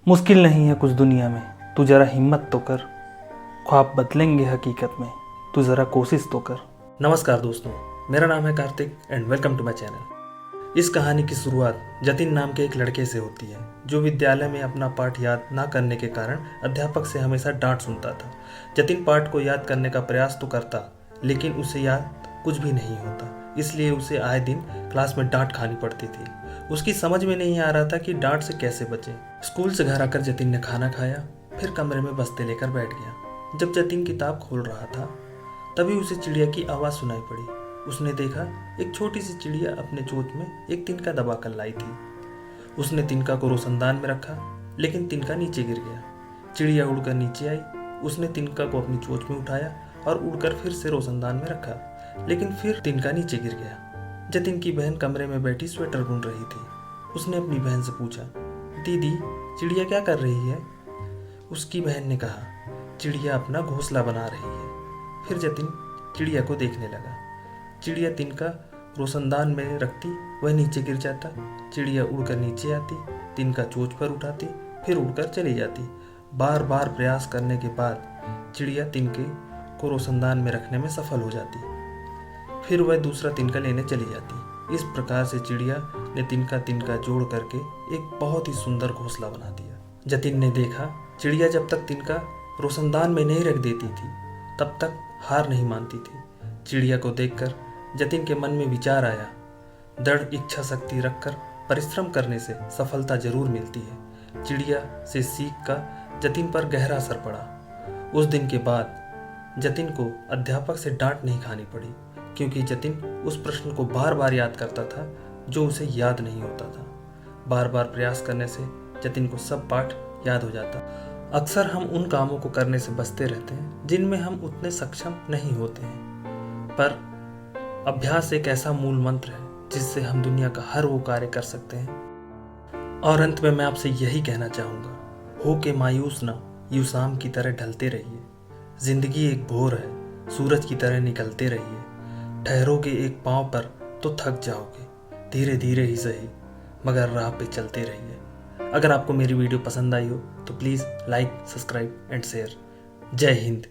मुश्किल नहीं है कुछ दुनिया में, तू ज़रा हिम्मत तो कर। ख्वाब बदलेंगे हकीकत में, तू ज़रा कोशिश तो कर। नमस्कार दोस्तों, मेरा नाम है Kartik and welcome to my channel. इस कहानी की शुरुआत जतिन नाम के एक लड़के से होती है जो विद्यालय में अपना पाठ याद ना करने के कारण अध्यापक से हमेशा डांट सुनता था। जतिन पाठ को याद करने का प्रयास तो करता, लेकिन उसे याद कुछ भी नहीं होता, इसलिए उसे आए दिन क्लास में डांट खानी पड़ती थी। उसकी समझ में नहीं आ रहा था कि डांट से कैसे बचे। स्कूल से घर आकर जतिन ने खाना खाया, फिर कमरे में बस्ते लेकर बैठ गया। जब जतिन किताब खोल रहा था तभी उसे चिड़िया की आवाज़ सुनाई पड़ी। उसने देखा एक छोटी सी चिड़िया अपने चोंच में एक तिनका दबा कर लाई थी। उसने तिनका को रोशनदान में रखा, लेकिन तिनका नीचे गिर गया। चिड़िया उड़कर नीचे आई। उसने तिनका को अपनी चोंच में उठाया और उड़कर फिर से रोशनदान में रखा, लेकिन फिर तिनका नीचे गिर गया। जतिन की बहन कमरे में बैठी स्वेटर बुन रही थी। उसने अपनी बहन से पूछा, दीदी चिड़िया क्या कर रही है? उसकी बहन ने कहा, चिड़िया अपना घोंसला बना रही है। फिर जतिन चिड़िया को देखने लगा। चिड़िया तिनका रोशनदान में रखती, वह नीचे गिर जाता। चिड़िया उड़कर नीचे आती, तिनका चोंच पर उठाती, फिर उड़कर चली जाती। बार बार प्रयास करने के बाद चिड़िया तिनके को रोशनदान में रखने में सफल हो जाती। फिर वह दूसरा तिनका लेने चली जाती। इस प्रकार से चिड़िया ने तिनका तिनका जोड़ करके एक बहुत ही सुंदर घोंसला बना दिया। जतिन ने देखा चिड़िया जब तक तिनका रोशनदान में नहीं रख देती थी तब तक हार नहीं मानती थी। चिड़िया को देखकर जतिन के मन में विचार आया, दृढ़ इच्छा शक्ति रखकर परिश्रम करने से सफलता जरूर मिलती है। चिड़िया से सीख का जतिन पर गहरा असर पड़ा। उस दिन के बाद जतिन को अध्यापक से डांट नहीं खानी पड़ी, क्योंकि जतिन उस प्रश्न को बार बार याद करता था जो उसे याद नहीं होता था। बार बार प्रयास करने से जतिन को सब पाठ याद हो जाता। अक्सर हम उन कामों को करने से बचते रहते हैं जिनमें हम उतने सक्षम नहीं होते हैं, पर अभ्यास एक ऐसा मूल मंत्र है जिससे हम दुनिया का हर वो कार्य कर सकते हैं। और अंत में मैं आपसे यही कहना चाहूँगा, हो के मायूस ना, यूं शाम की तरह ढलते रहिए। जिंदगी एक भोर है, सूरज की तरह निकलते रहिए। ठहरोगे एक पाँव पर तो थक जाओगे, धीरे धीरे ही सही मगर राह पे चलते रहिए। अगर आपको मेरी वीडियो पसंद आई हो तो please like, subscribe and share. जय हिंद।